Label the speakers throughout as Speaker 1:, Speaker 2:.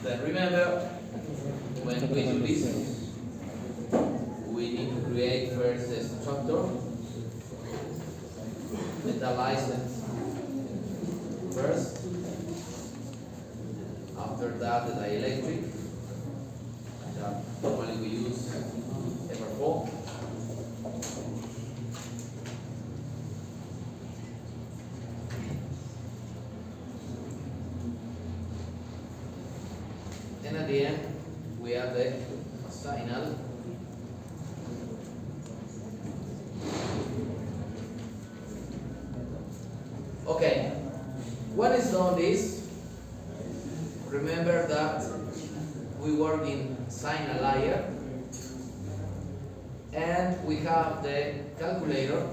Speaker 1: Then remember, when we do this, we need to create first the structure, metalize it first, after that the dielectric, that normally we use ever4. And at the end, we have the signal. Okay, when it's done this, remember that we work in signal layer, and we have the calculator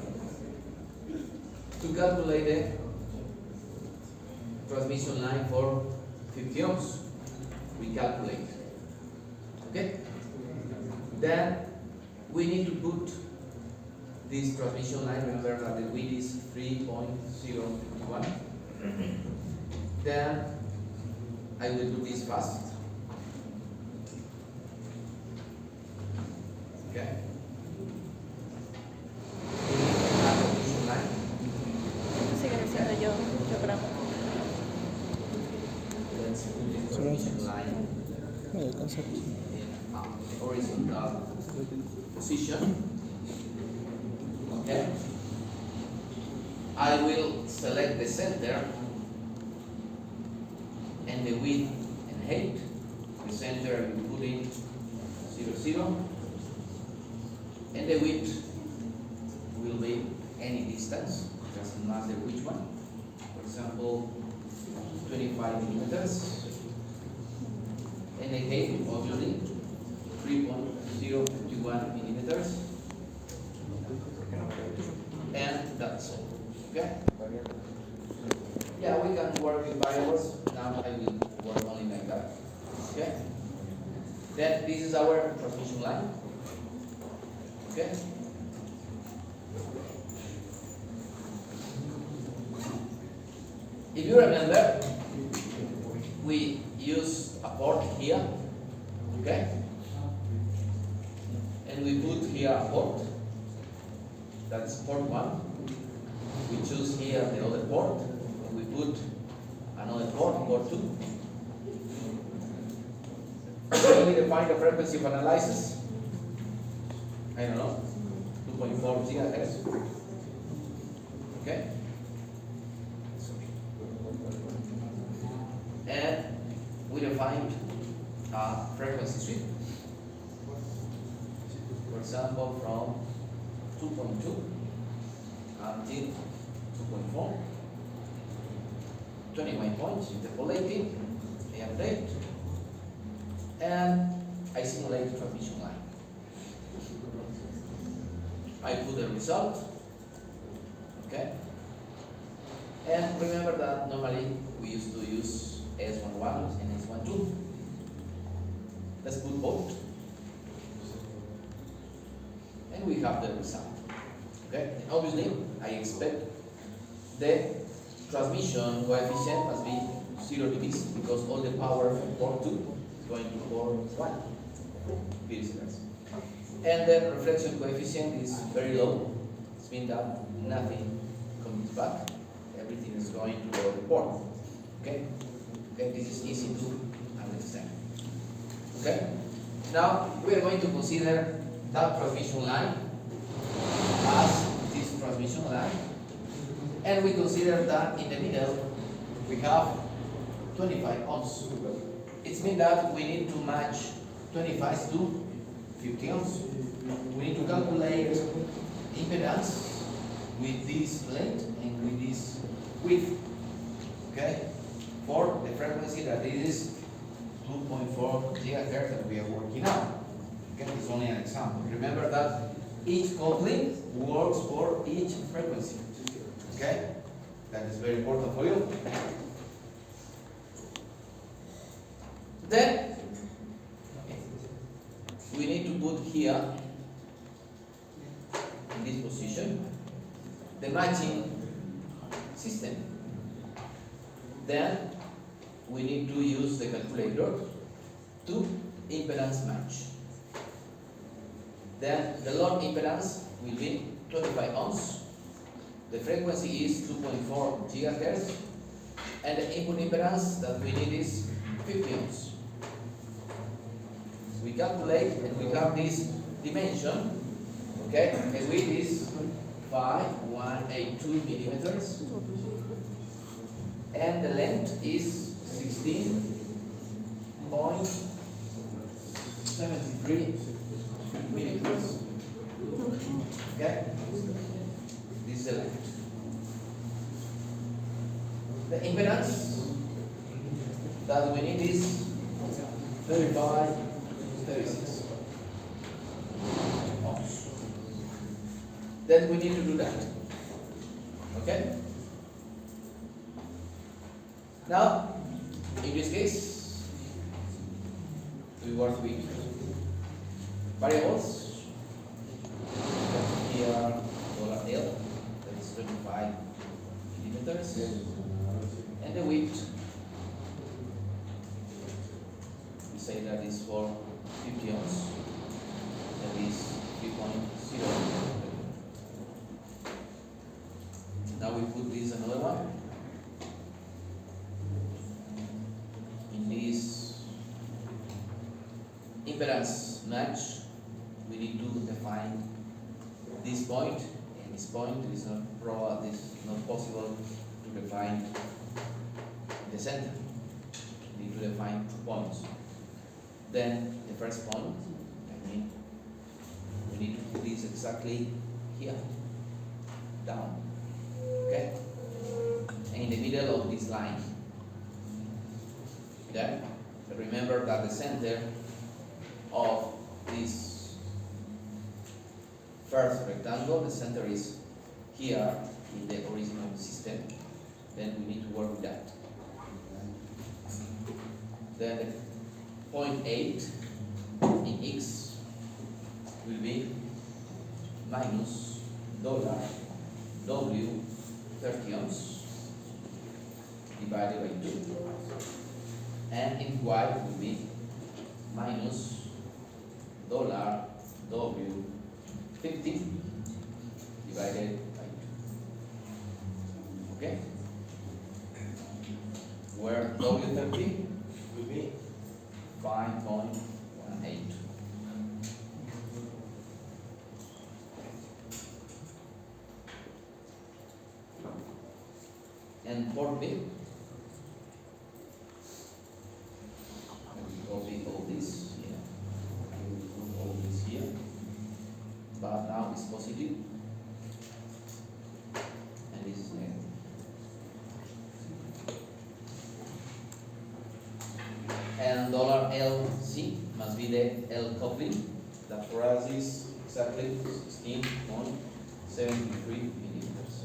Speaker 1: to calculate the transmission line for 50 ohms. We calculate. Okay? Then we need to put this transmission line. Remember that the width is 3.051. Then I will do this fast. Okay? Transmission line.
Speaker 2: Sigue diciendo yo creo.
Speaker 1: Let's put the transmission line in horizontal position. Okay. I will select the center and the width and height. The center we put in 0, 0, and the width will be any distance, doesn't matter which one. For example, 25 millimeters. And the height obviously 3.051 millimeters. And that's all. Okay? Yeah, we can work with variables. Now I will work only like that. Okay? Then this is our transmission line. Okay? If you remember, we use a port here, okay? And we put here a port, that's port 1. We choose here the other port, and we put another port, port 2. We define the frequency of analysis. I don't know, 2.4 gigahertz. Okay? And we defined a frequency sweep. For example, from 2.2 until 2.4. 21 points, interpolating, I update, and I simulate the transmission line. I put the result, okay? And remember that normally we used to use S11 and S12. Let's put both. And we have the result. Okay? And obviously, I expect the transmission coefficient must be 0 dB because all the power from port 2 is going to port 1. And the reflection coefficient is very low. It means that nothing comes back. Everything is going to the port. Okay? Okay, this is easy to understand. Okay? Now we are going to consider that transmission line as this transmission line, and we consider that in the middle we have 25 ohms. It means that we need to match 25 to 50 ohms. We need to calculate impedance with this length and with this width. Okay? For the frequency that is 2.4 gigahertz that we are working on. Okay, it's only an example. Remember that each coupling works for each frequency. Okay, that is very important for you. Then we need to put here in this position the matching system. Then we need to use the calculator two impedance match. Then the load impedance will be 25 ohms. The frequency is 2.4 gigahertz, and the input impedance that we need is 50 ohms. We calculate and we have this dimension. Okay, the width is 5182 millimeters, and the length is 16.73 millimeters. Okay, this is the length. The impedance that we need is 36 ohms. Then we need to do that. Okay? Now, in this case, we work with variables. Here, $L, that is 25 millimeters, and the width, we say that is for 50 ohms, that is 3.0. Now we put this another one. In this impedance match, we need to define this point and this point. It is not possible to define the center. We need to define 2 points. Then the first point, we need to put this exactly here, down. Okay? And in the middle of this line. Okay? But remember that the center of this first rectangle, the center is here in the original system. Then we need to work with that. Then the point 8 in X will be minus $W 30 ohms divided by 2, and in Y will be minus $W 50 divided by 2. Okay? Where W30 will be 5.18. And for B, we copy all this here. We will put all this here, but now it's positive, and this is negative. And $LC must be the L coupling, that for us is exactly 16.73 millimeters.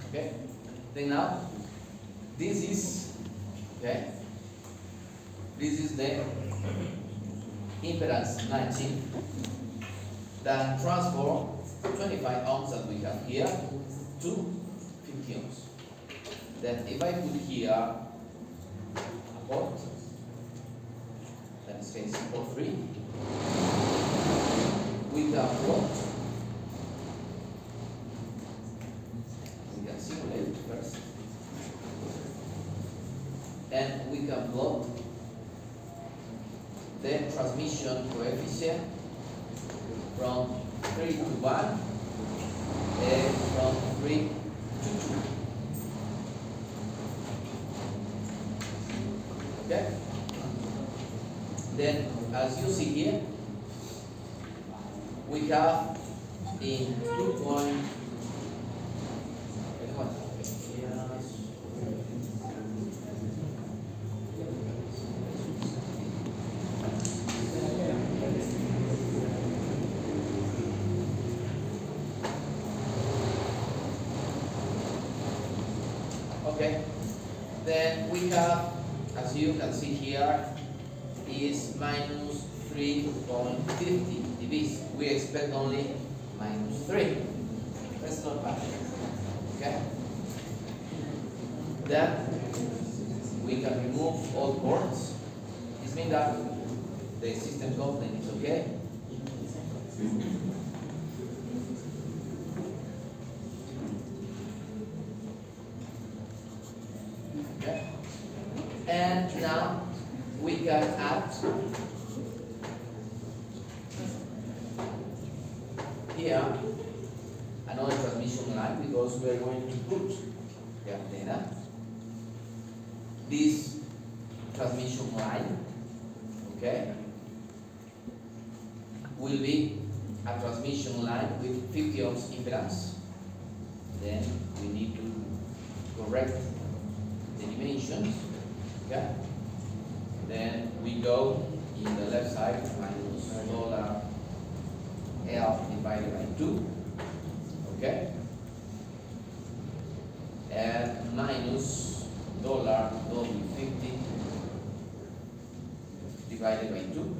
Speaker 1: Okay. Then now, this is the impedance matching that transform 25 ohms that we have here to 50 ohms. Then if I put here a port, that is case port 3, we can plot. We can simulate first, and we can plot the transmission coefficient from 3 to 1 and from 3 to 2. Okay? Then, as you see here, we have in 2 point. Then we have, as you can see here, is minus 3.50 dBs. We expect only minus 3. That's not bad. Okay? Then we can remove all ports. This means that the system component is okay. Okay. And now we can add here another transmission line because we are going to put the antenna. This transmission line, okay, will be a transmission line with 50 ohms impedance. Then we need to correct the dimensions, okay. Then we go in the left side minus dollar L divided by 2, okay, and minus dollar W50 divided by 2,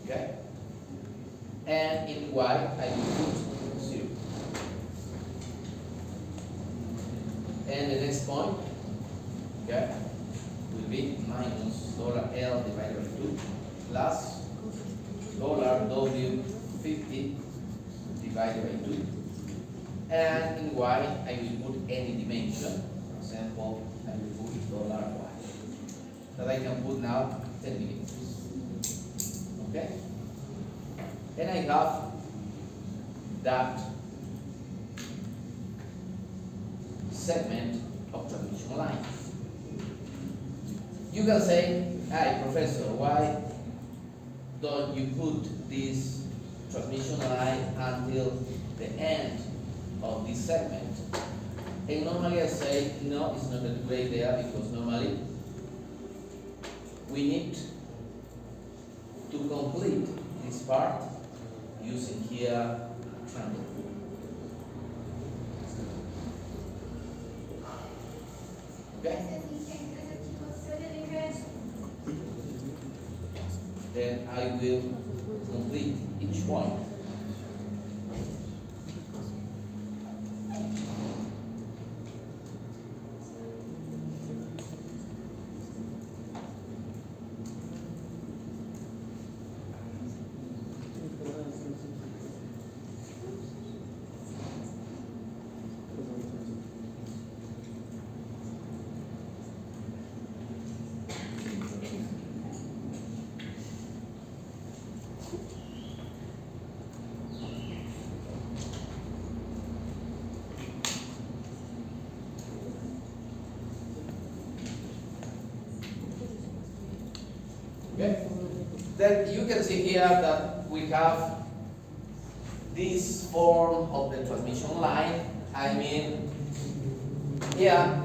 Speaker 1: okay, and in Y I will put 0. And the next point, okay, will be minus dollar L divided by 2 plus dollar W50 divided by 2. And in Y I will put any dimension. For example, I will put dollar Y. That I can put now 10 millimeters. Okay? And I have that segment of transmission line. You can say, "Hi, Professor, why don't you put this transmission line until the end of this segment?" And normally I say, no, it's not a great idea because normally we need to complete this part using here a triangle. Okay? Then I will complete each point. Okay? Then you can see here that we have this form of the transmission line. I mean, here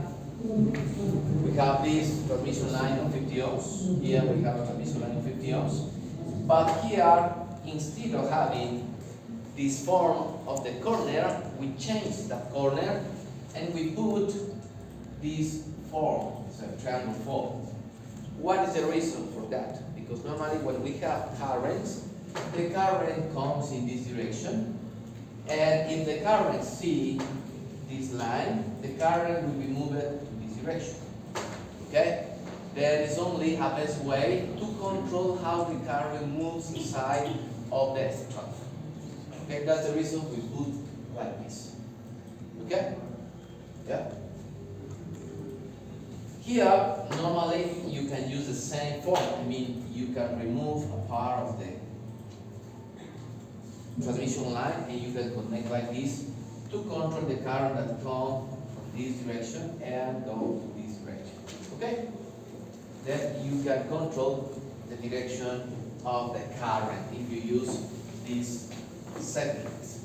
Speaker 1: we have this transmission line of 50 ohms. Here we have a transmission line of 50 ohms. But here, instead of having this form of the corner, we change that corner and we put this form, it's a triangle form. What is the reason for that? Because normally when we have currents, the current comes in this direction, and if the current see this line, the current will be moved to this direction. Okay? There is only a best way to control how the current moves inside of the structure. Okay, that's the reason we put like this. Okay? Yeah? Here, normally you can use the same form. I mean, you can remove a part of the transmission line and you can connect like this to control the current that comes from this direction and go to this direction. Okay? Then you can control the direction of the current if you use these segments.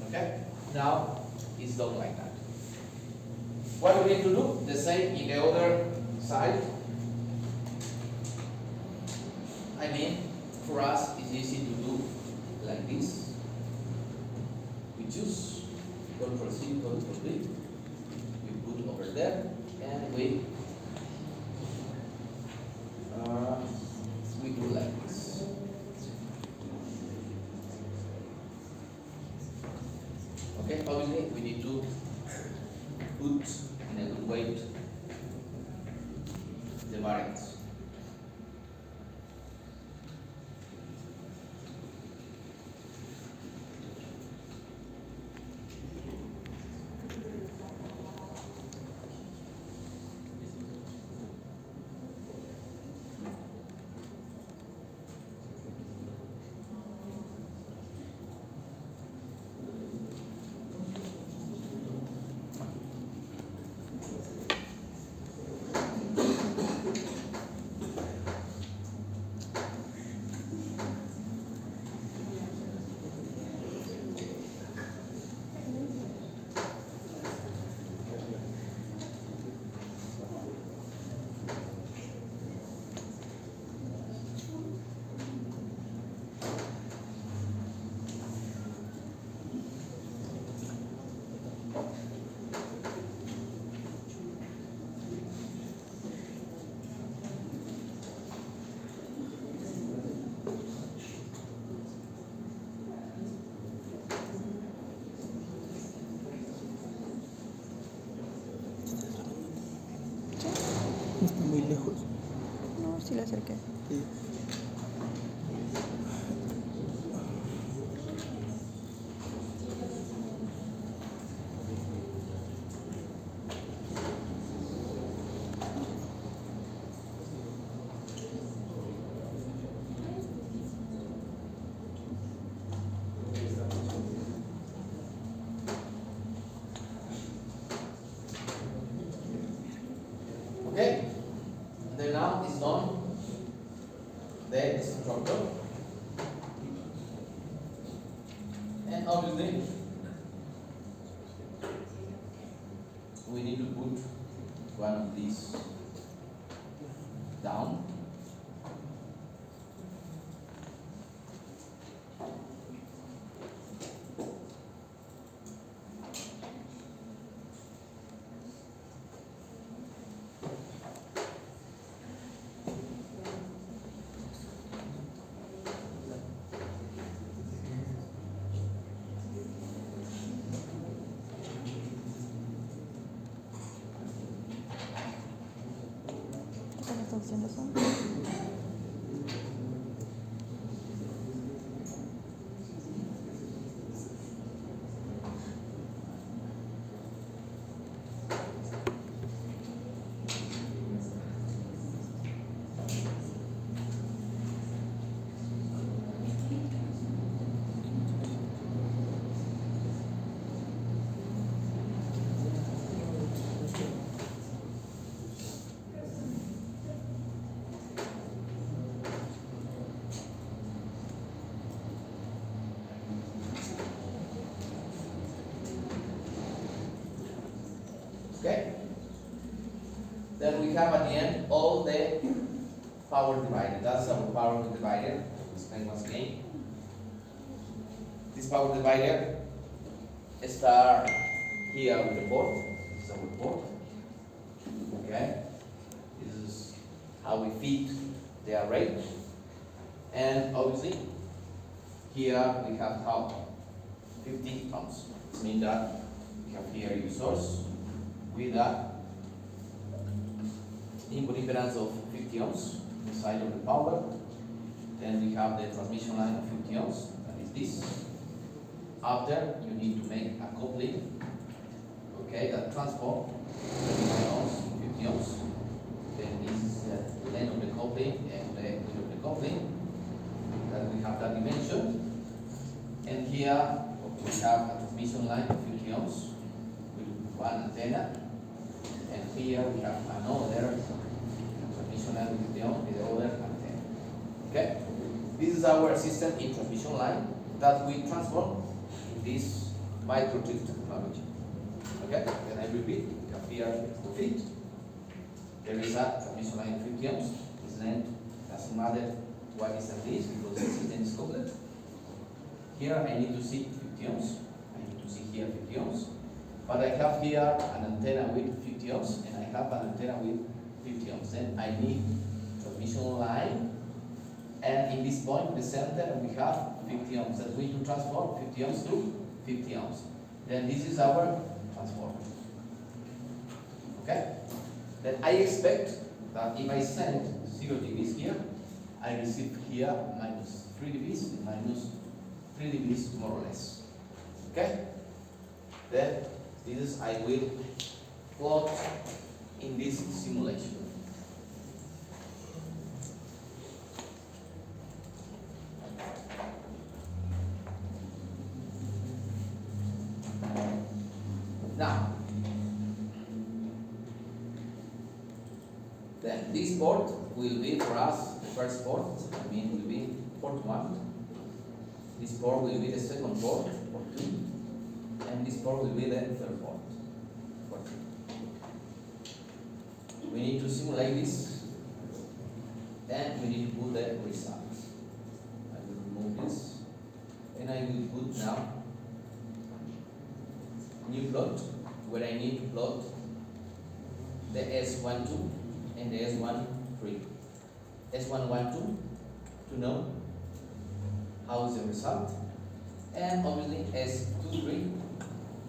Speaker 1: Okay? Now it's done like that. What do we need to do? The same in the other side. I mean, for us it's easy to do like this. We choose Ctrl+C, Ctrl+V. We put over there and we do like this. Okay, obviously we need to put in a good way the variables.
Speaker 3: Está muy lejos.
Speaker 2: No, sí le acerqué.
Speaker 3: Sí.
Speaker 1: Okay, then now is done the structure, and obviously we need to put one of these down.
Speaker 2: ¿Qué le estás haciendo eso?
Speaker 1: Okay. Then we have at the end all the power divider. That's our power divider. Explain once again. This power divider start here with the port. This is our port. Okay. This is how we feed the array. And obviously here we have how 50 ohms. This means that we have here your source with a input impedance of 50 ohms inside of the power. Then we have the transmission line of 50 ohms, that is this. After you need to make a coupling, okay, that transform 50 ohms to 50 ohms. Then this is the length of the coupling and the width of the coupling. Then we have that dimension. And here we have a transmission line of 50 ohms with one antenna. And here we have another transmission line with the other antenna. Okay? This is our system in transmission line that we transform in this microchip technology. Okay? Then I repeat, we have here the feed. There is a transmission line of 50 ohms. Its length doesn't matter what is this because the system is coupled. Here I need to see 50 ohms. I need to see here 50 ohms. But I have here an antenna with 50 50 ohms, and I have an antenna with 50 ohms. Then I need transmission line, and in this point, the center, we have 50 ohms. That's going to transform 50 ohms to 50 ohms. Then this is our transformer. Okay? Then I expect that if I send 0 dBs here, I receive here minus 3 dBs and minus 3 dBs more or less. Okay? Then this is I will plot in this simulation. Now, then this port will be for us the first port, I mean will be port 1. This port will be the second port, port 2, and this port will be the third port, port 3. We need to simulate this, and we need to put the results. I will remove this, and I will put now new plot, where I need to plot the S12 and the S13. S112 to know how is the result, and obviously S23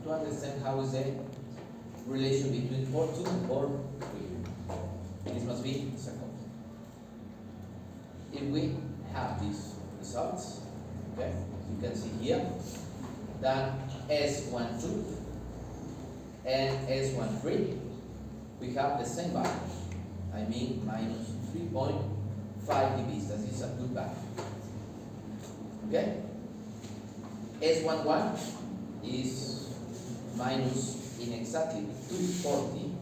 Speaker 1: to understand how is the relation between port 2 and port 3. This must be second. If we have these results, okay, you can see here that S12 and S13 we have the same value. I mean minus 3.5 dBs. That is a good value. Okay? S11 is minus in exactly 240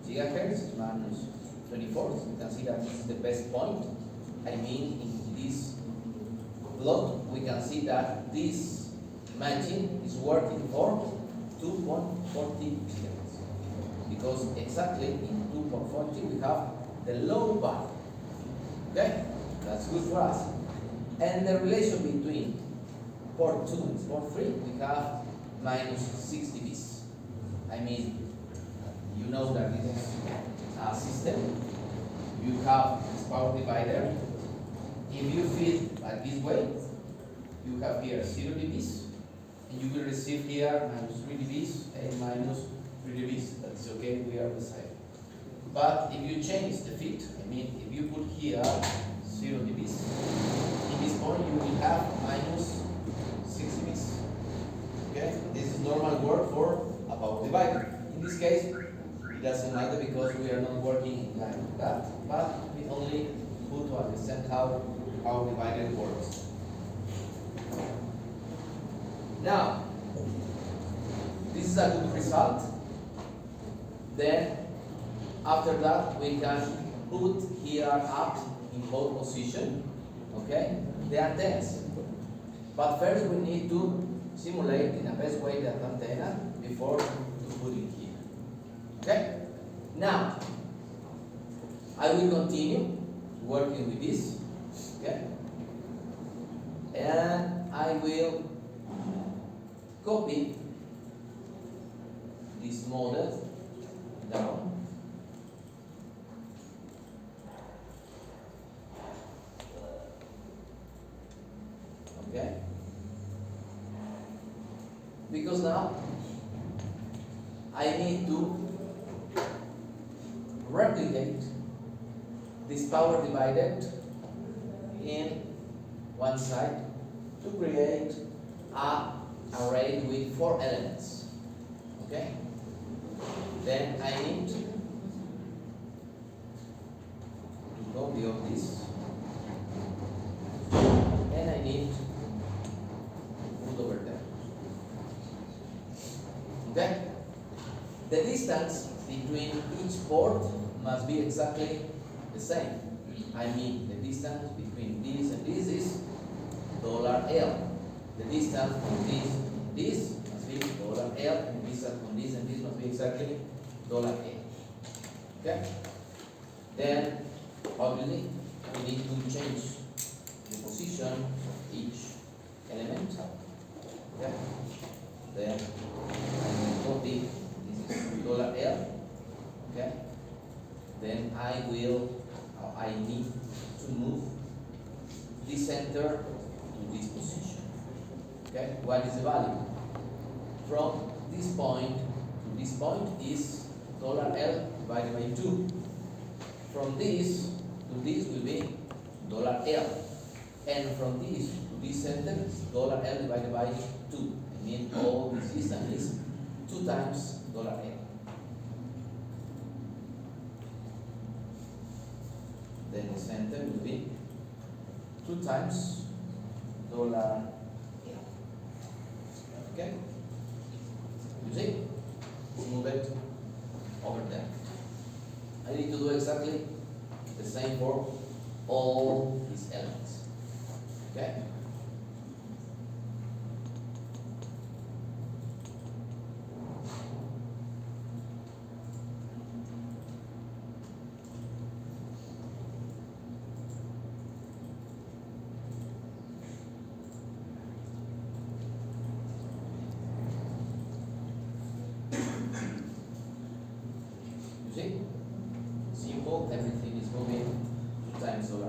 Speaker 1: gigahertz, minus 24. So you can see that this is the best point. I mean, in this plot, we can see that this machine is working for 2.40 gigahertz, because exactly in 2.40 we have the low value. Okay, that's good for us. And the relation between port 2 and port 3, we have minus 6 dBs. I mean, you know that this is a system. You have this power divider. If you feed like this way, you have here 0 dBs, and you will receive here minus 3 dBs and minus 3 dBs. That's okay, we are the same. But if you change the feed, I mean, if you put here 0 dBs, in this point you will have minus 6 dBs. Okay? This is normal work for a power divider. In this case, it doesn't matter because we are not working like that, but we only put to understand how power divider works. Now, this is a good result. Then, after that, we can put here up in hold position, okay, the antennas. But first, we need to simulate in the best way the antenna before to put it here. Okay? Now, I will continue working with this, okay? And I will copy this model down. Okay? Because now I need to replicate this power divided in one side to create a array with 4 elements. Okay? Then I need to copy all this, and I need to put over there. Okay? The distance between each port must be exactly the same. I mean, the distance between this and this is $L. The distance from this and this must be $L, and the distance from this and this must be exactly $A. Okay? Then, obviously, we need to change the position of each element. Okay? Then, I will copy, this is $L. then I need to move this center to this position. Okay, what is the value? From this point to this point is $L divided by 2. From this to this will be $L. And from this to this center is $L divided by 2. I mean all this distance is 2 times $L. Then the center will be 2 times $L. Okay? You see? Move it over there. I need to do exactly the same for all these elements. Okay? See? Simple, everything is moving 2 times $L.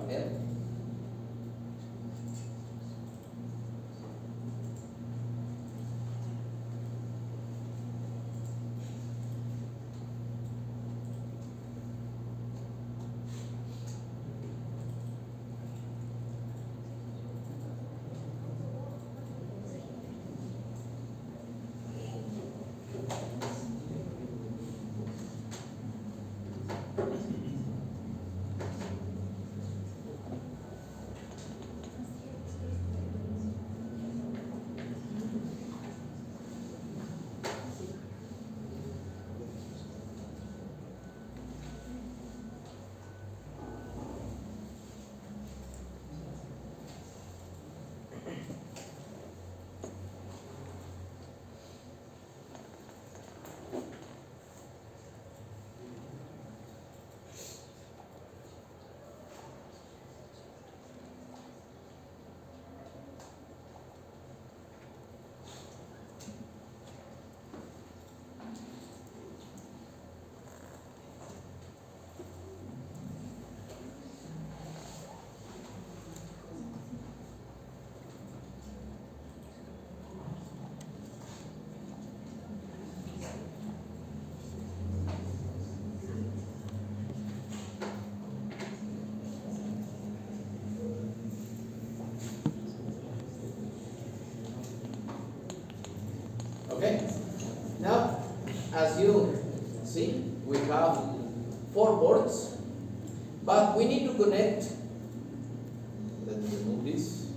Speaker 1: Okay? Now, as you see, we have 4 boards, but we need to connect, let me remove this,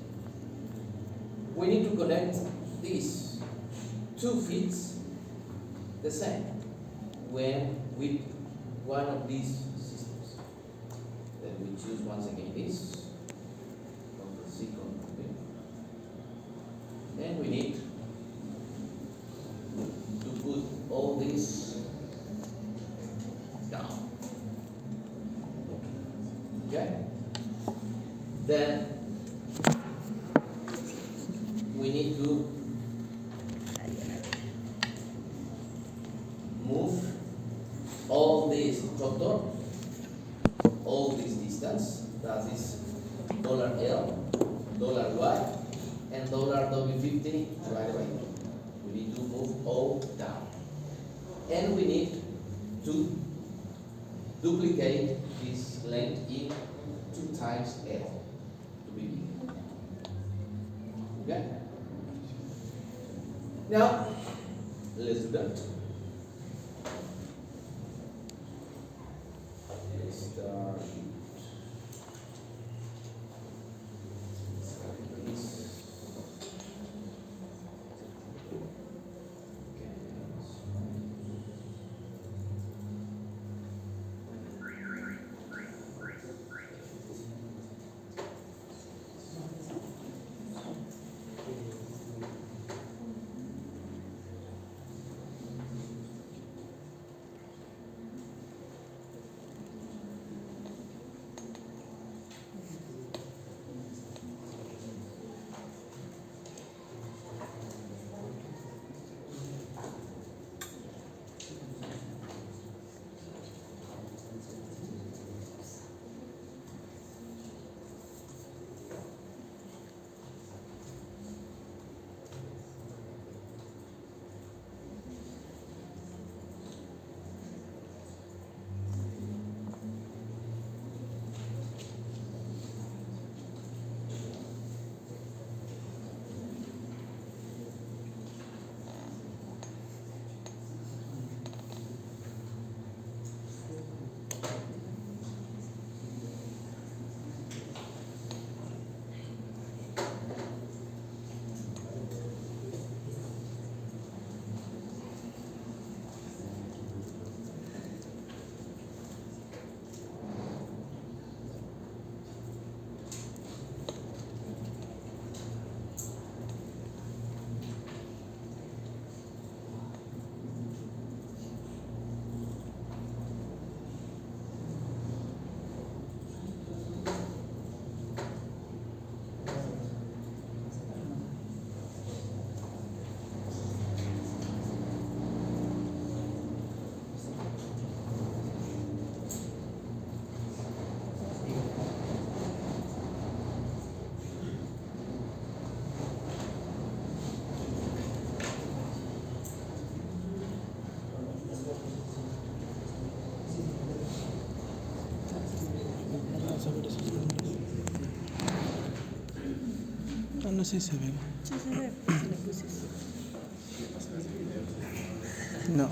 Speaker 1: we need to connect these 2 feet the same when with one of these systems. Then we choose once again this, Ctrl+C, Ctrl+V. Then we need to put all this down. Okay? Then we need to move all this instructor, all this distance, that is $L, $Y, and $W50 divided by 2. We need to move all down. And we need to duplicate this length in 2 times L to be big. Okay? Now, let's do that. Let's start this.
Speaker 3: no sé si se ve.
Speaker 2: Sí, se ve, pues, si le puse eso.
Speaker 3: No.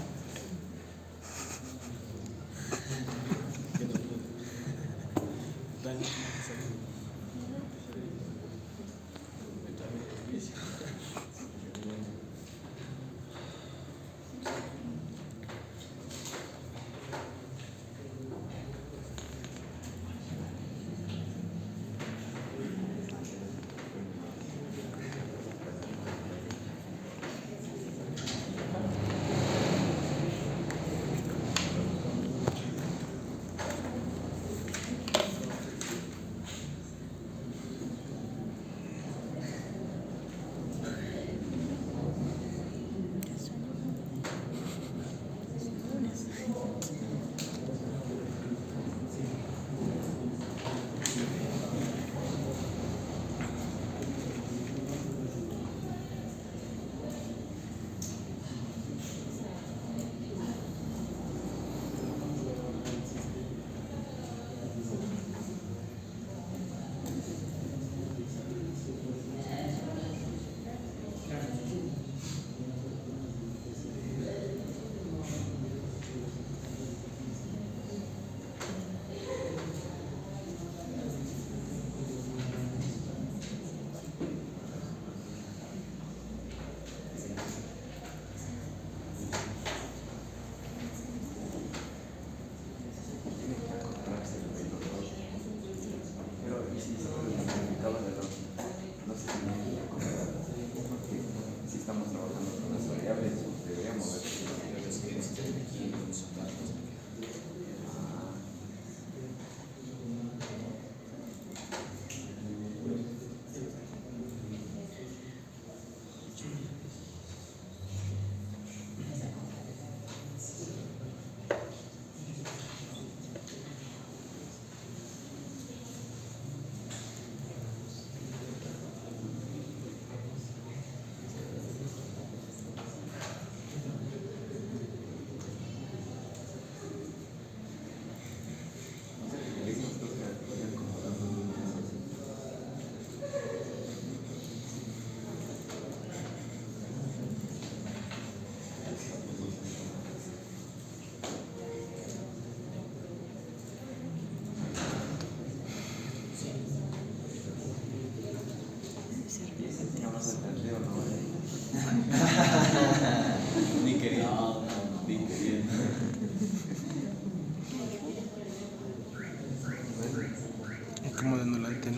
Speaker 4: Ni queriendo, ni queriendo.
Speaker 3: Acomodando la antena.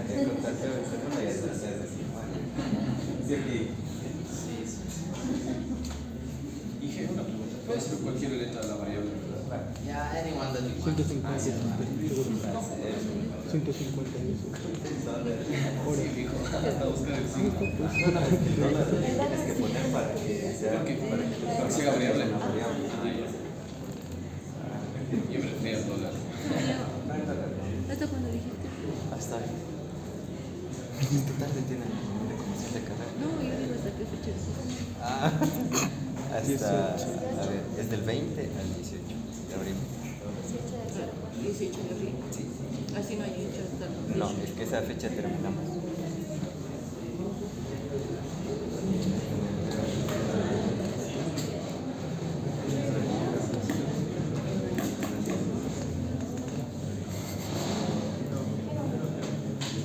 Speaker 4: Ya contaste de segunda y ya te hacías así. Sí, aquí.
Speaker 5: Dije una pregunta. Puede ser cualquier letra de la variable, ¿verdad?
Speaker 1: Yeah, anyone that you want.
Speaker 3: 150, seguro. 150 eso. Ahora.
Speaker 5: Sí, fijo. Hasta buscar el signo.
Speaker 4: Tienes que poner para que sea
Speaker 5: Para que sea variable.
Speaker 4: una variable.
Speaker 5: Yo prefiero dólar.
Speaker 2: ¿Hasta cuando dijiste?
Speaker 4: Hasta ahí. Esta tarde tienen recomendación de carrera.
Speaker 2: No, yo digo hasta qué fecha es.
Speaker 4: Ah, hasta, a ver, es del 20 al 18 de abril.
Speaker 2: 18 de abril.
Speaker 4: Sí.
Speaker 2: Así no hay hecho hasta el
Speaker 4: No, es que esa fecha terminamos.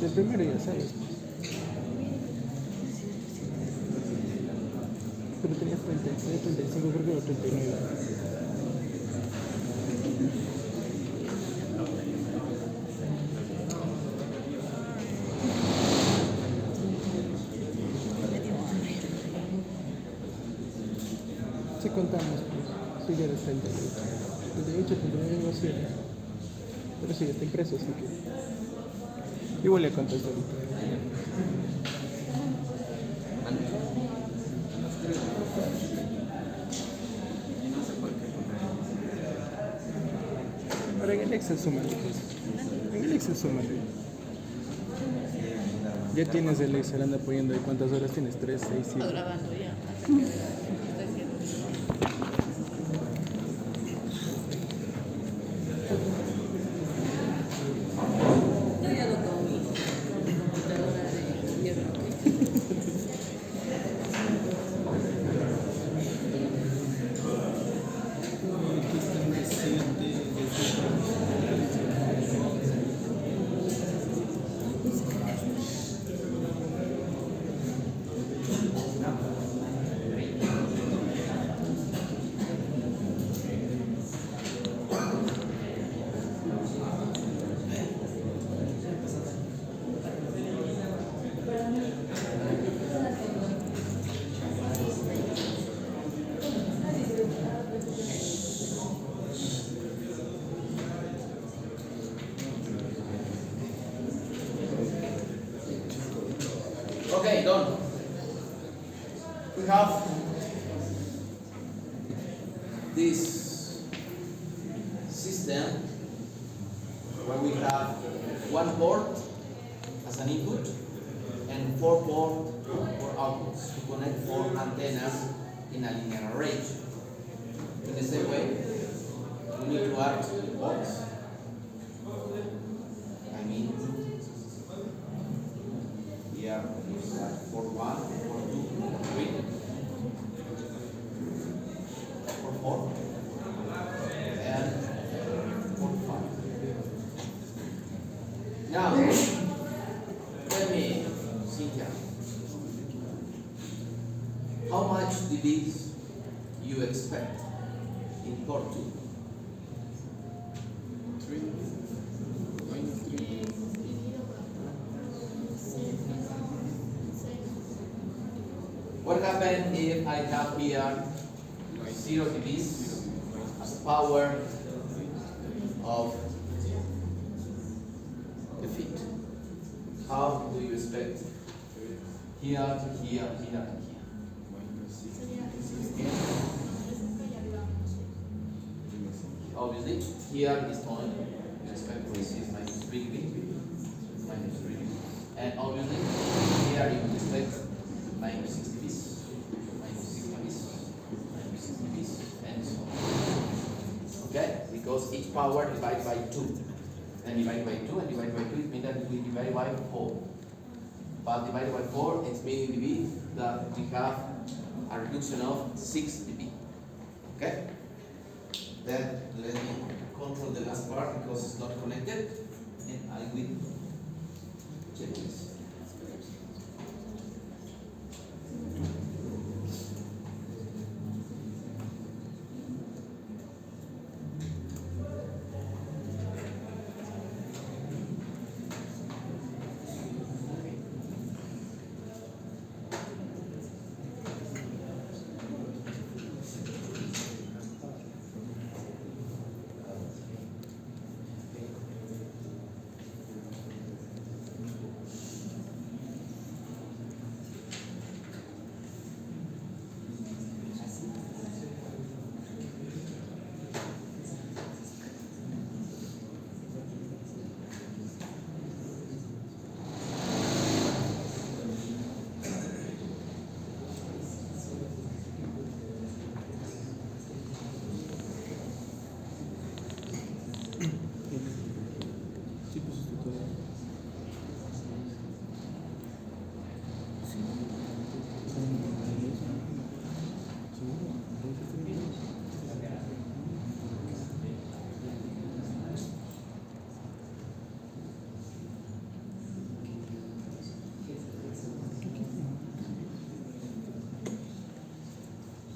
Speaker 3: De primero ya sabes. Pero tenías 30, tenías 35, creo que era 39. Si contamos, pues, sí ya eres 38. 38, 39, algo así era. Pero sí, está impreso, así que... Igual le contaste ahorita. Pero en el Excel súmale, pues. En el Excel súmale. Ya tienes el Excel, anda poniendo ahí cuántas horas tienes, 3, 6,
Speaker 2: Está
Speaker 3: 7.
Speaker 2: grabando ya. Hasta que vea lo que está haciendo.
Speaker 1: this system where we have one port as an input and 4 ports for outputs to connect 4 antennas in a linear array. In the same way, we need to add ports. I mean, here is port 1, port 2, port 3, port 4, and port 5. Now, tell me, Cynthia, how much dBs you expect in port 2?
Speaker 5: 3. Minus 3.
Speaker 1: What happens if I have here 0 dBs as power of the feed? How do you expect here, here, here, and here?
Speaker 5: Minus 6.
Speaker 1: Obviously, here is point. You expect to receive minus 3 dB, minus 3 dB. And obviously, here you would expect minus 6 dBs, minus 6 dBs, minus 6 dBs, and so on. Okay? Because each power divided by 2. And divided by 2 and divided by 2, it means that we divide by 4. But divided by 4, it's meaning dB that we have a reduction of 6 dB. Okay? Then let me control the last part because it's not connected, and I will check this.
Speaker 3: Sí, pues esto todo.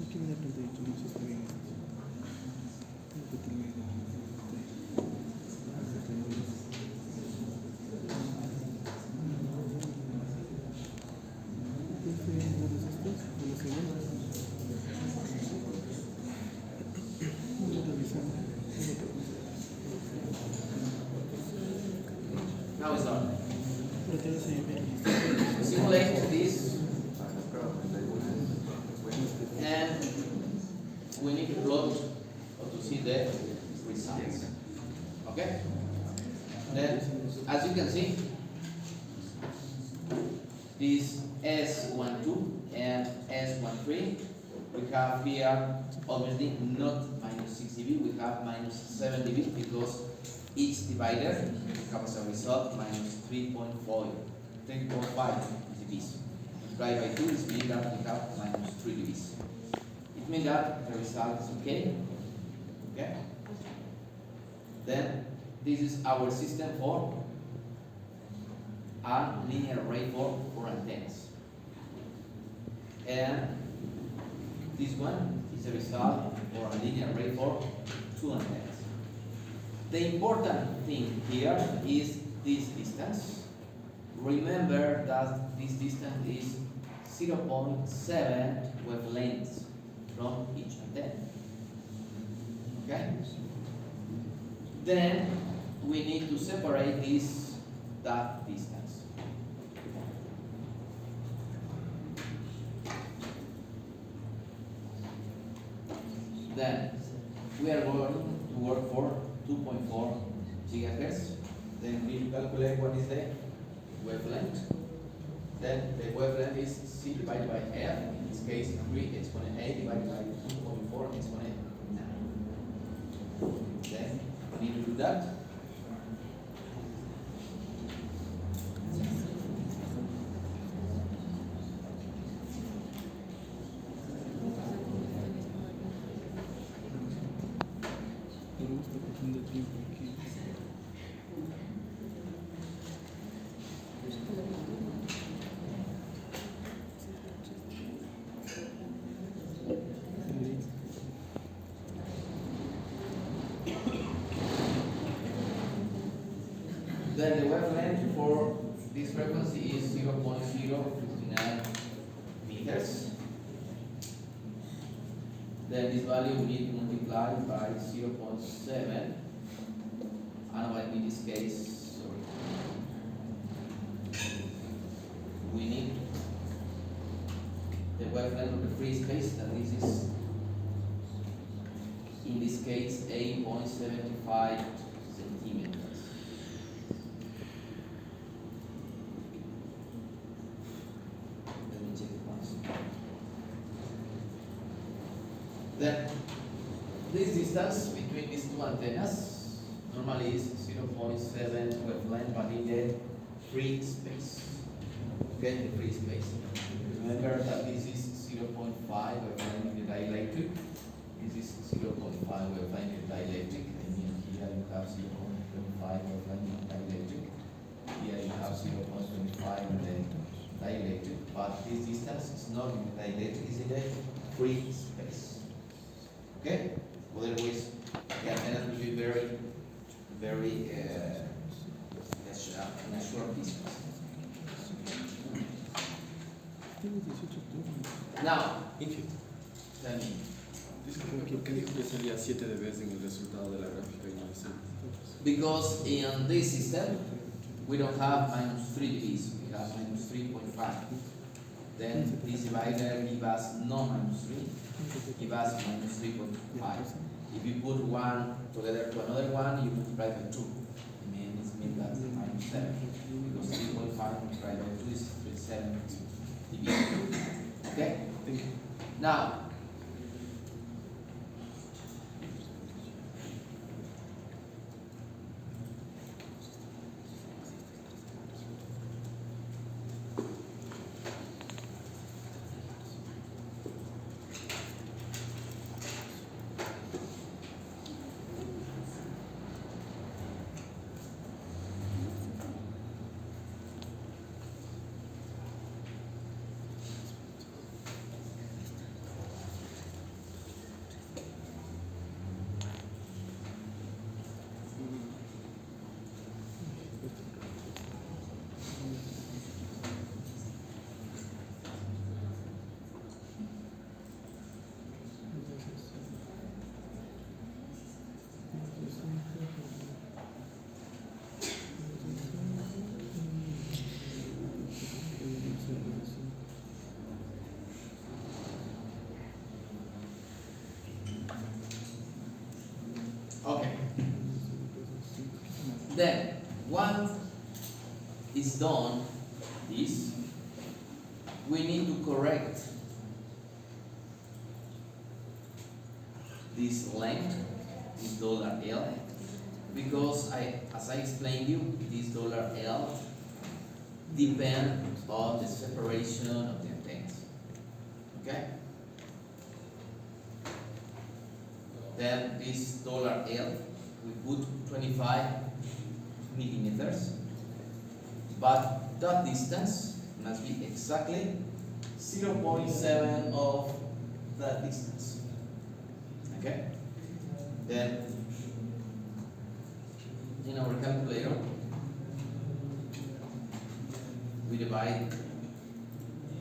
Speaker 3: Aquí me da plantadito, no sé si está bien.
Speaker 1: Now it's done. Simulate this, and we need to plot or to see the results. Okay? Then, as you can see, this S12 and S13, we have here obviously not minus 6 dB, we have minus 7 dB because each divider becomes a result minus 3.5 dBs. Multiplied by 2 is means that we have minus 3 dBs. It means that the result is okay. Okay? Then this is our system for a linear array for antennas. And this one is a result for a linear array for 2 antennas. The important thing here is this distance. Remember that this distance is 0.7 wavelengths from each antenna. Okay? Then we need to separate that distance. Then we are going to work for 2.4 gigahertz. Then we calculate what is the wavelength. Then the wavelength is C divided by F, in this case 3 exponent A divided by 2.4 exponent 9. Then we need to do that. Then the wavelength for this frequency is 0.059 meters. Then this value we need to multiply by 0.7, and in this case, sorry, we need the wavelength of the free space, and this is in this case 8.75 centimeters. Let me check it once. Then this distance between these two antennas normally is 0.7 wavelength, but in the free space. Okay, the free space. Remember that this is 0.5 wavelength in the dielectric. This is 0.5 wavelength in the dielectric. I mean, here you have 0.5 wavelength in the dielectric. Here you have 0.25 in the dielectric. But this distance is not in the dielectric, it's in the free space. Okay? Otherwise, the antennas will be very in a short distance. Now, tell me.
Speaker 5: ¿Qué dijo que salía 7 dB en el resultado de la gráfica inicial?
Speaker 1: Because in this system, we don't have minus 3 dBs, we have minus 3.5. Then this divider gives us no minus 3, give us minus 3.5. If you put one together to another one, you multiply by 2. It means that's minus 7. Because 3.5 multiplied by 2 is 7 dB. Okay? Now, okay. Then, once it's done, this, we need to correct this length, this $L, because as I explained you, this $L depends on the separation of the antennas. Okay? Then this $L, we put 25 millimeters, but that distance must be exactly 0.7 of that distance. Okay? Then in our calculator, we divide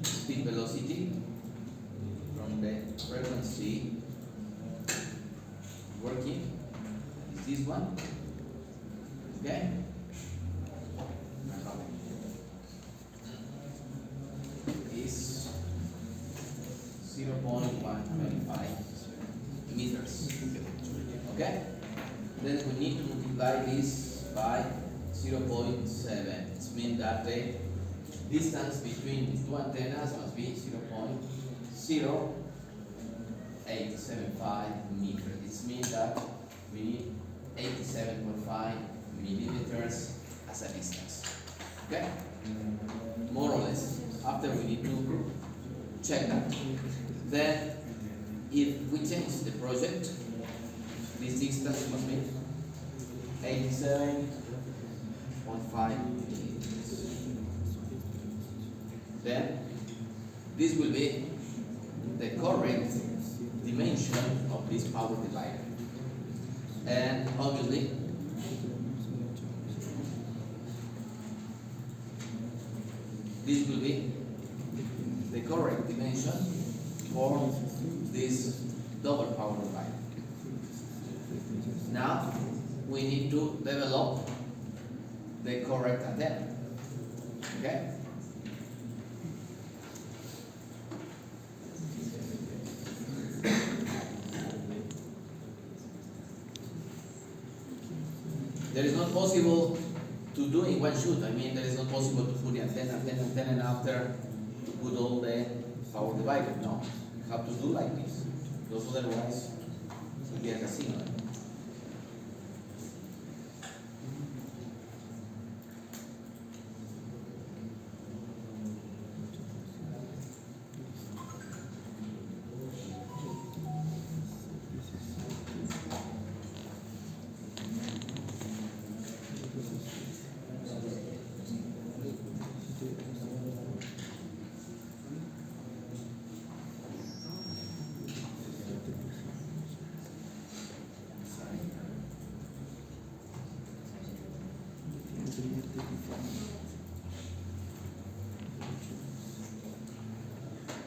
Speaker 1: speed velocity from the frequency working, is this one. Okay? Is 0.125 meters. Okay? Then we need to multiply this by 0.7. It means that the distance between the two antennas must be 0.0875 meters. This means that we need 87.5 millimeters as a distance. Okay? More or less. After we need to check that. Then, if we change the project, this distance must be 87.5 millimeters. Then, this will be the correct dimension of this power divider. And obviously, this will be the correct dimension for this double power divider. Now, we need to develop the correct antenna. Okay? There is not possible to do in one shoot. I mean, there is not possible to put the antenna, and after to put all the power divider. No, you have to do like this. Because otherwise, you get a casino.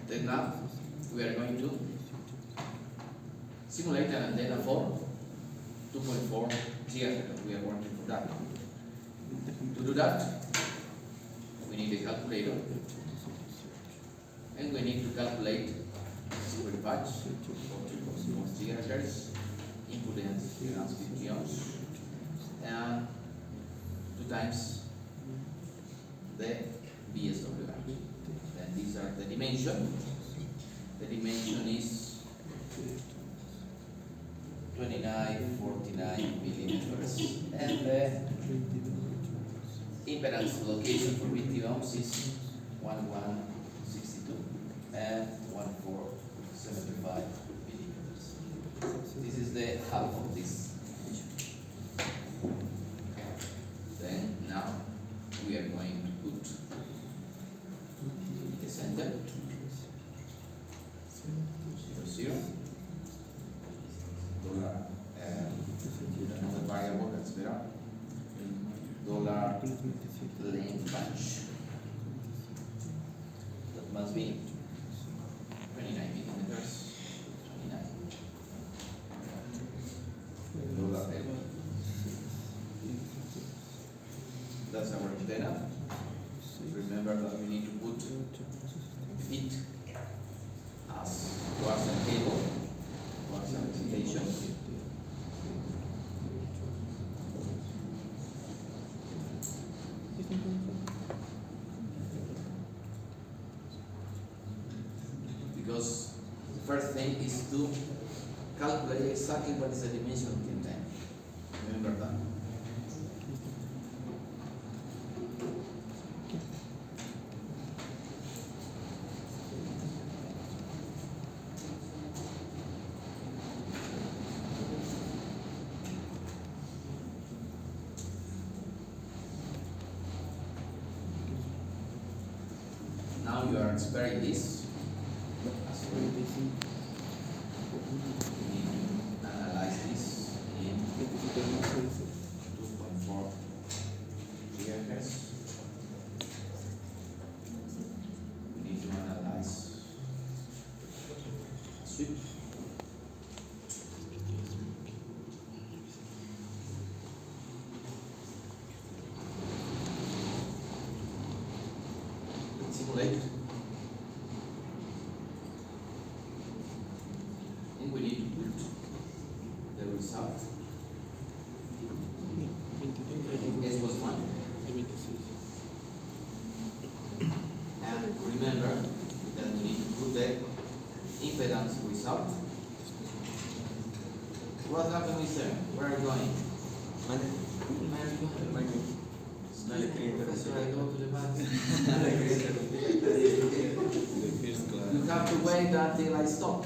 Speaker 1: Then now we are going to simulate an antenna for 2.4 GHz. We are working for that. To do that, we need a calculator, and we need to calculate super patch for 2.4 GHz, impedance 50 ohms, and 2 times the VSWR. And these are the dimension. The dimension is 2949 millimeters, and the impedance location for 50 ohms is 1162 and 1475 millimeters. This is the half of this. Then now we are going to put the center 0, dollar, another variable that's better, dollar length patch, that must be 29 millimeters, 29 dollar L. That's our antenna. Remember that we need to put feet as coaxial cable, coaxial excitation. Because the first thing is to calculate exactly what is the dimension of the antenna. Remember that. Now you are sparing this. As we need to analyze this in 2.4 GHz. We need to analyze sweep. Simulate What happened with them? Where are you going?
Speaker 4: Mande.
Speaker 1: Where are you going?
Speaker 4: Baño. No le quería
Speaker 1: Professor,
Speaker 4: interrumpir.
Speaker 1: I go to the bathroom.
Speaker 4: No le quería interrumpir.
Speaker 5: The first class.
Speaker 1: You have to wait until I stop.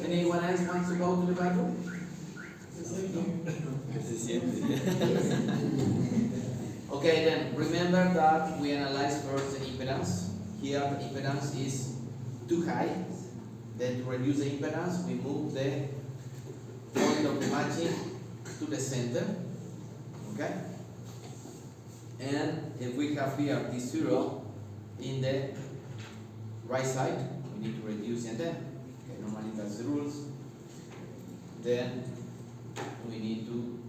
Speaker 1: Anyone else wants to go to the bathroom?
Speaker 5: ¿Qué se siente?
Speaker 1: Okay, then remember that we analyze first the impedance. Here the impedance is too high. Then to reduce the impedance, we move the point of the matching to the center. Okay? And if we have here T0 in the right side, we need to reduce the antenna. Okay, normally that's the rules. Then we need to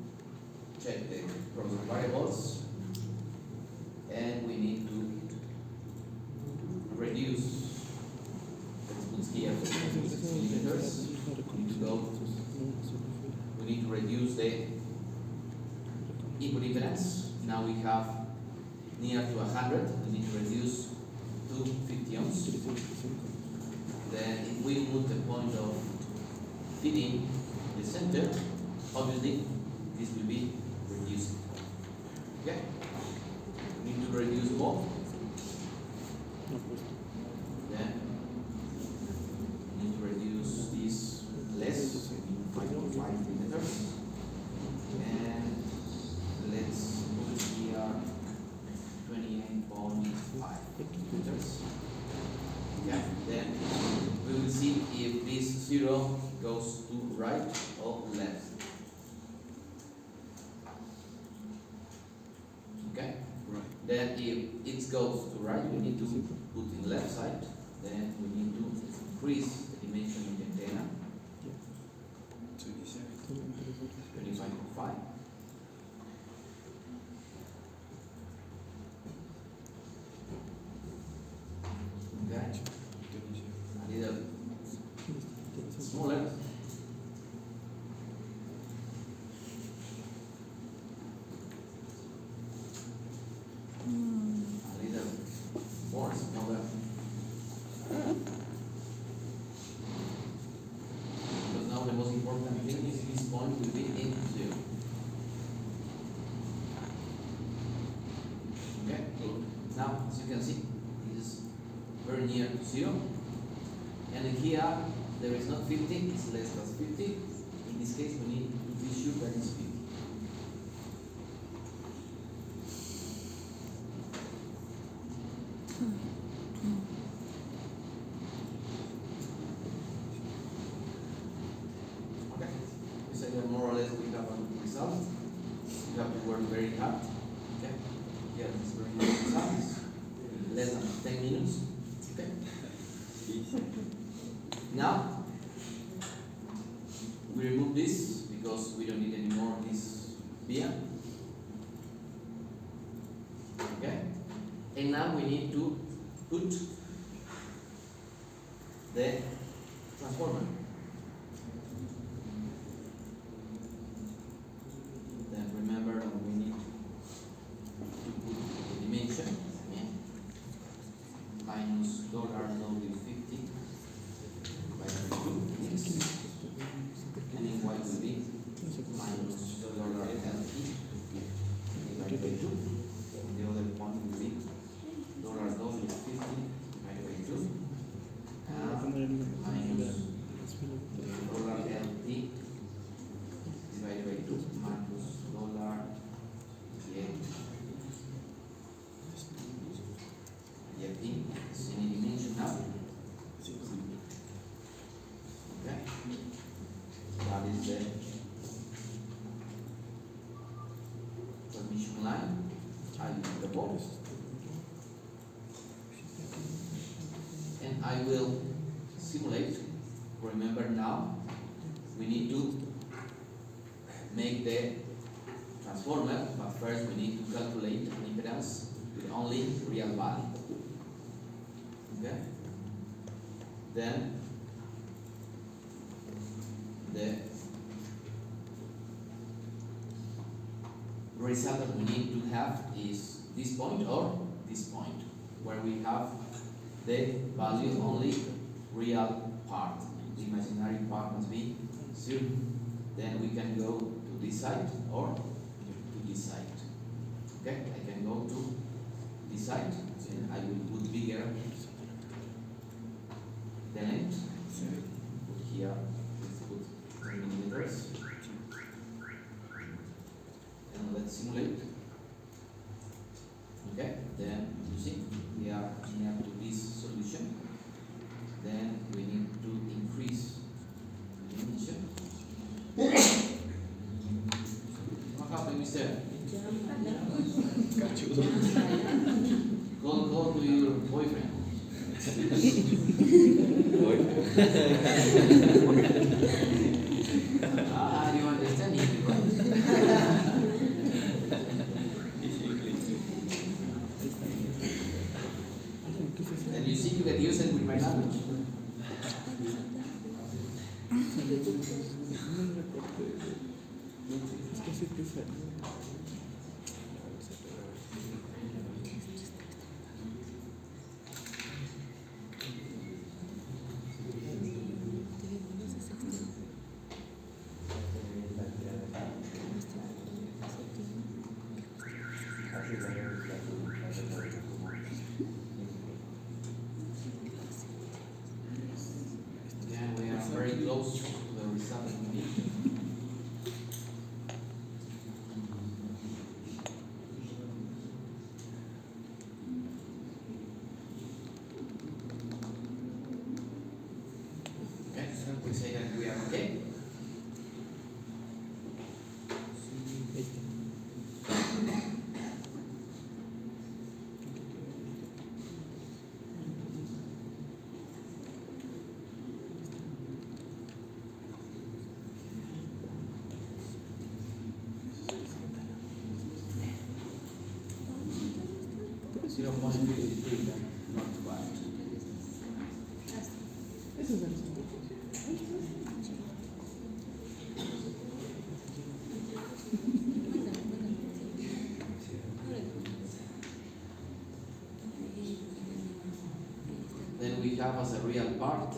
Speaker 1: check the cross variables, and we need to reduce. Let's put here 6 millimeters. We need to go. We need to reduce the input impedance. Now we have near to 100. We need to reduce to 50 ohms. Then if we put the point of feeding the center, obviously this will be reduced. Okay? We need to reduce both. Then we need to reduce this less, 5.5 millimeters. And let's put here 28.5 millimeters. Yeah, then we will see if this 0 goes to right or left. Okay?
Speaker 5: Right.
Speaker 1: Then if it goes to right, we need to put in left side. Then we need to increase the dimension of the antenna, 25.5. Okay? A little smaller. A little more smaller. Because now the most important thing is this point will be in 0. Okay? Now, as you can see, this is very near to 0. And here, there is not 50, it's less than 50. In this case, we need to be sure that it's 50. Okay, we say that more or less we have a good result. You have to work very hard. Okay, here it's very good results. Less than 10 minutes. Okay. Now we remove this because we don't need any more of this via. Okay, and now we need to put the transformer. Then remember that we need to put the dimension, yeah, minus $W50 by 2, yes. And in y will be minus $LT divided by 2. And the other point will be $W50 divided by 2. Minus $LT divided by 2 minus $LT is any dimension now. Okay, that is the transmission line. I use the box, and I will simulate. Remember now, we need to make the transformer, but first we need to calculate an impedance with only real value. Okay? Then the result that we need to have is this point or this point, where we have the value only real part. The imaginary part must be 0. Then we can go to this side or to this side. Okay, I can go to this side and I will put bigger the length. Put here, let's put 10 millimeters. And let's simulate. Okay, then you see we are near to this solution. Then we need to increase the dimension. What happened, mister? Call to your boyfriend. You understand it? And you see, you can use it with my language. Yeah, we are very close to the result that we need. Okay, so we say that we are okay. Zero point three, not too bad. Then we have as a real part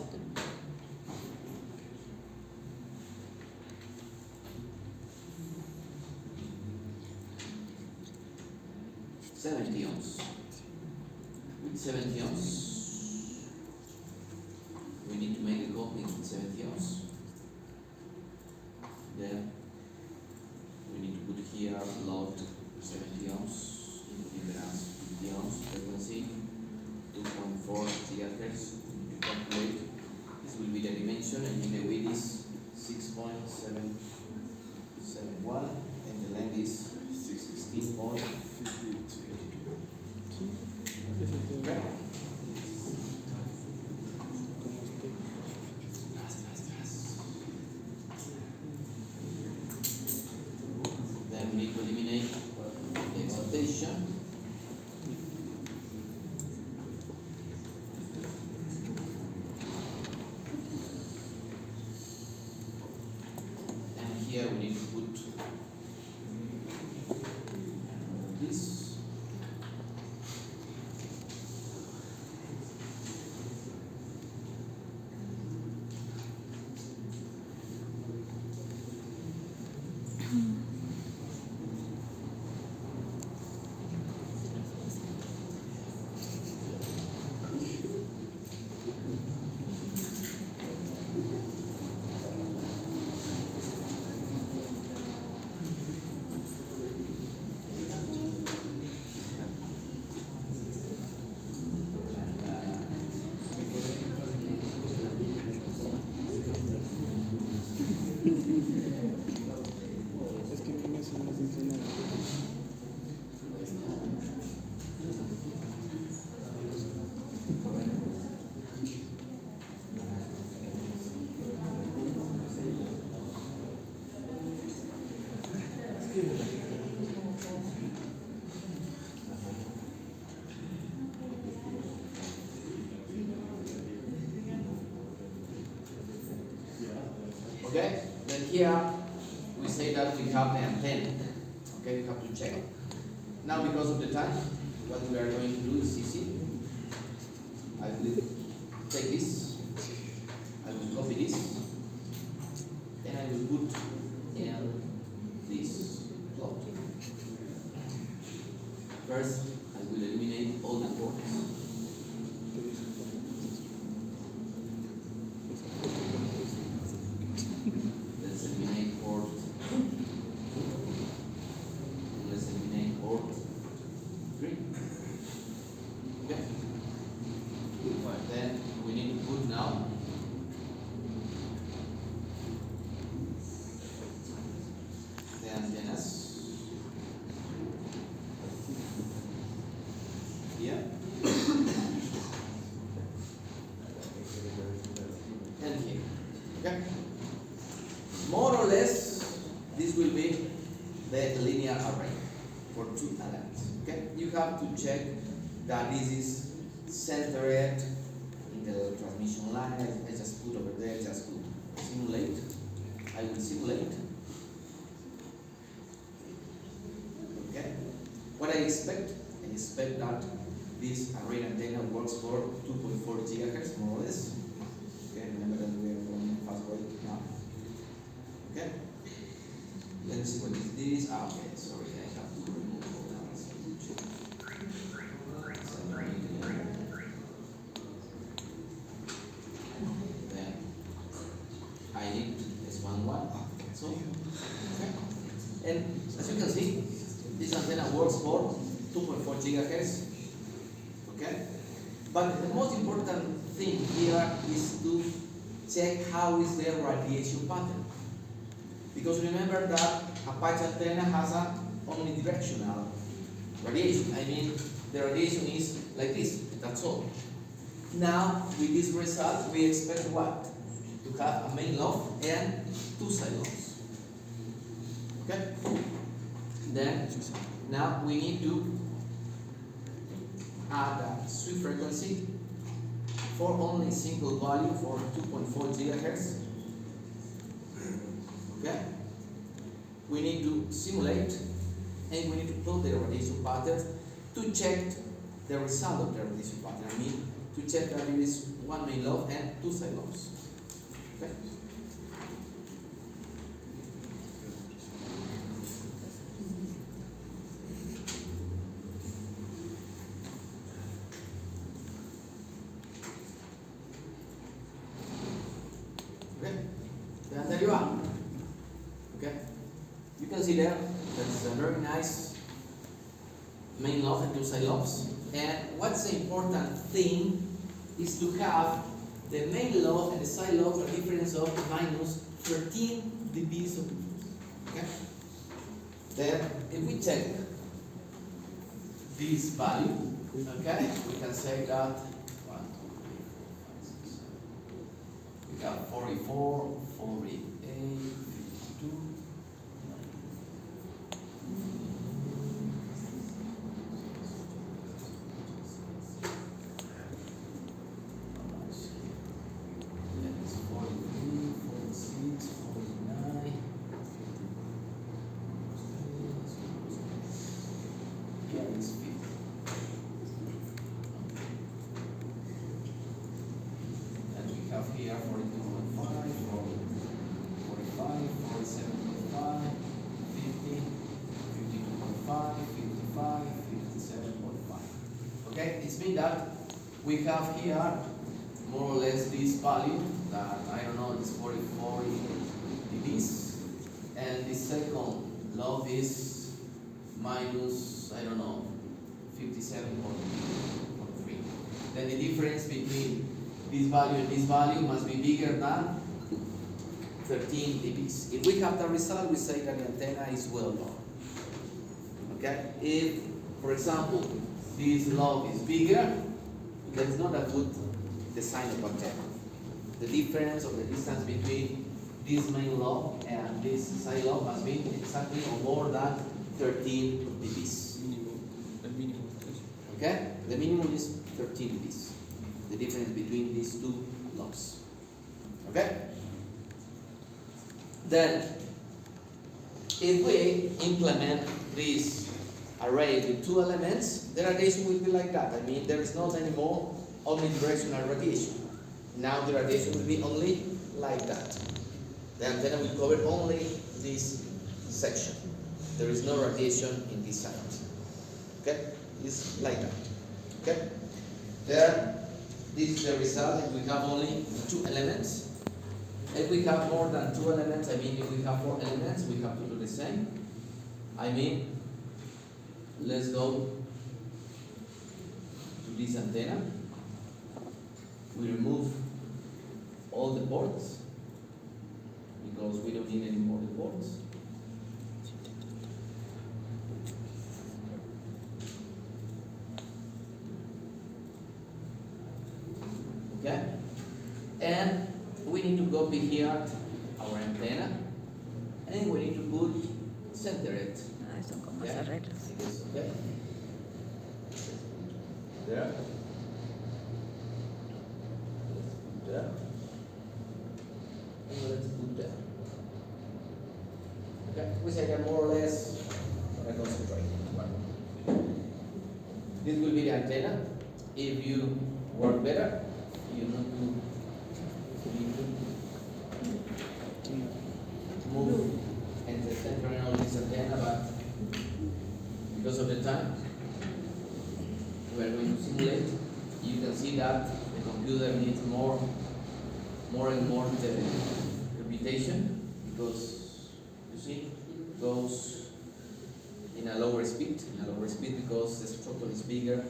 Speaker 1: ohms. With 70 ohms, we need to make a coupling with 70 ohms. Then we need to put here load 70 ohms, impedance 50 ohms, frequency 2.4 gigahertz. To calculate, this will be the dimension, and the width is 6.771, and the length is 16.52. Okay. Then we need to eliminate the excitation. And here we need to put this. Okay, then here we say that we have the antenna. Okay, we have to check. Now, because of the time, what we are going to do is easy. I will take this, I will copy this, then I will put First, I will eliminate all the ports. Let's eliminate port. Let's eliminate port 3. Okay. Then we need to put now the antennas here and here. Okay. More or less, this will be the linear array for 2 elements. Okay. You have to check that this is centered in the transmission line. I just put over there, just to simulate. I will simulate. Okay. What I expect that this array antenna works for 2.4 gigahertz, more or less. Okay, remember that we are going fast way now. Okay. Let me see what is this. Ah, okay, sorry, I have to remove all that. Then I need S11. So, okay. And as you can see, this antenna works for 2.4 gigahertz. Okay? But the most important thing here is to check how is the radiation pattern. Because remember that a Parche antenna has a omnidirectional radiation. I mean, the radiation is like this, that's all. Now, with this result, we expect what? To have a main lobe and 2 side lobes. Okay? Then, now we need to add a sweep frequency for only single value for 2.4 gigahertz. Okay? We need to simulate and we need to put the radiation pattern to check the result of the radiation pattern. I mean, to check that it is 1 main lobe and 2 side lobes. Okay? Okay? Then there you are. Okay? You can see there, there's a very nice main lobe and 2 side lobes. And what's the important thing is to have the main lobe and the side lobes a difference of minus 13 dB of difference. Okay? Then, if we check this value, okay, we can say that 1, 2, 3, 4, 5, 6, 7. We got 44, 48, 52. Here 42.5, 45, 47.5, 50, 52.5, 55, 57.5. Okay, it means that we have here more or less this value that I don't know, this 44 dBs, and the second lobe is minus, I don't know, 57.3. Then the difference between this value and this value must be bigger than 13 dBs. If we have the result, we say that the antenna is well done. Okay? If, for example, this lobe is bigger, that is not a good design of antenna. The difference of the distance between this main lobe and this side lobe must be exactly or more than 13 dBs. Okay? The minimum is 13 dBs. The difference between these 2 lobes. Okay? Then, if we implement this array with 2 elements, the radiation will be like that. I mean, there is not anymore omnidirectional radiation. Now the radiation will be only like that. The antenna will cover only this section. There is no radiation in this side. Okay? It's like that. Okay? Then this is the result if we have only 2 elements. If we have more than 2 elements, I mean if we have 4 elements, we have to do the same. I mean, let's go to this antenna. We remove all the ports because we don't need any more ports. Okay? And we need to copy here our antenna and we need to put center it.
Speaker 2: Ah, son como
Speaker 1: Okay?
Speaker 2: las reglas.
Speaker 1: Like this, okay? There. There. And let's put there. Okay? We say that more or less I concentrate. This will be the antenna. If you work better, you need to move and the center on this antenna, but because of the time we are going to simulate, you can see that the computer needs more and more the computation because you see it goes in a lower speed because the structure is bigger,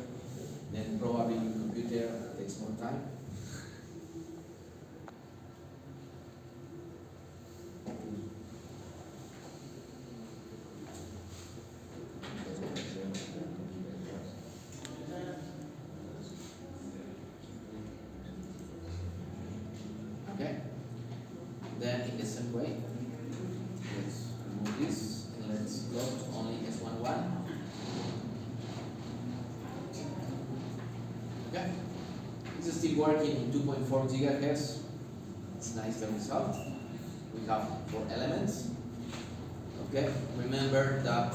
Speaker 1: then probably the computer takes more time. Okay. Then in the same way, let's remove this and let's go to only S11. Okay. This is still working in 2.4 gigahertz. It's nice the result. We have 4 elements. Okay. Remember that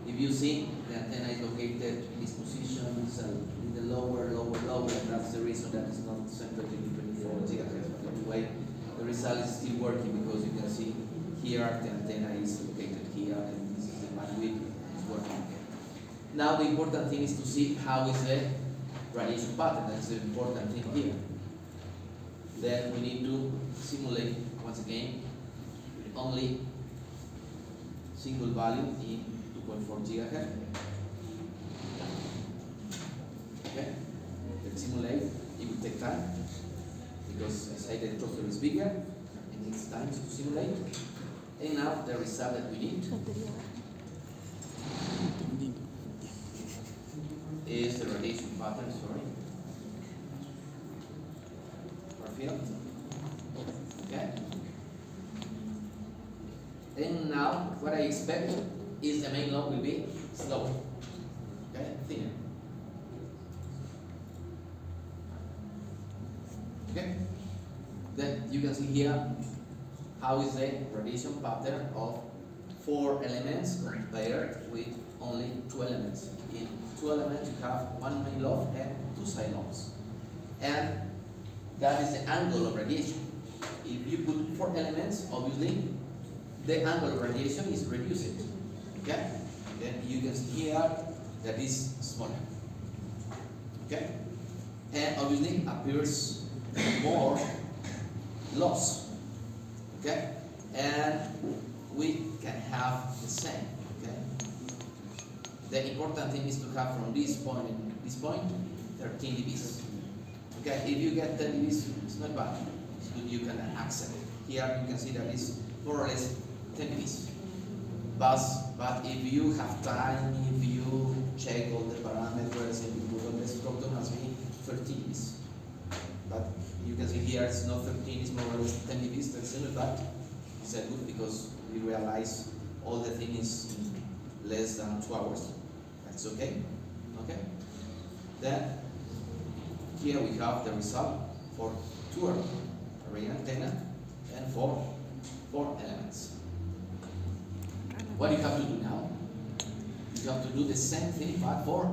Speaker 1: if you see the antenna is located in this position, it's a little lower, and that's the reason that it's not centered in 24 gigahertz. But anyway, the result is still working because you can see here the antenna is located here, and this is the bandwidth is working. Now the important thing is to see how is the radiation pattern. That's the important thing here. Then we need to simulate once again with only single value in 2.4 gigahertz. Okay, let's simulate. It will take time because as I said, the structure is bigger and it's time to simulate. And now the result that we need is the radiation pattern, or field. Okay. And now what I expect is the main lobe will be slower. Okay, thinner. Okay. Then you can see here how is the radiation pattern of 4 elements compared with only 2 elements. In 2 elements you have 1 main lobe and 2 side lobes. And that is the angle of radiation. If you put 4 elements, obviously the angle of radiation is reduced. Okay? Then you can see here that is smaller. Okay? And obviously appears more loss. Okay? And we can have the same. Okay? The important thing is to have from this point and this point 13 dBs. Okay, if you get 10 dBs, it's not bad. It's good, you can accept it. Here you can see that it's more or less 10 dBs. But if you have time, if you check all the parameters and you put on the structure, must be 13 dBs. But you can see here it's not 13, it's more or less 10 dBs. That's not bad. It's good because we realize all the thing is in less than 2 hours. That's okay. Okay. Then here we have the result for 2 array antenna and for 4 elements. What you have to do now? You have to do the same thing but for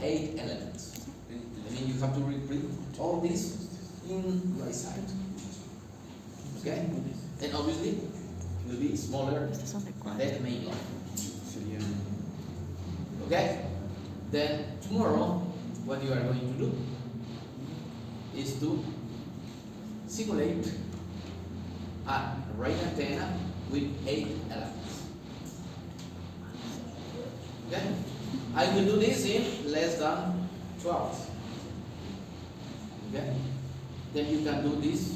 Speaker 1: 8 elements. I mean you have to reprint all this in right side. Okay? And obviously it will be smaller than the main line. Okay? Then tomorrow, what you are going to do is to simulate a array antenna with 8 elements. Okay? I will do this in less than 2 hours. Okay? Then you can do this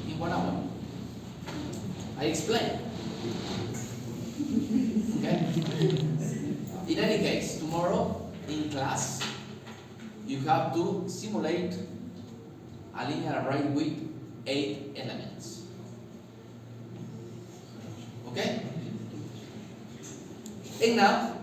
Speaker 1: in 1 hour. I explain. Okay? In any case, tomorrow in class, you have to simulate a linear array with 8 elements. Okay? And now,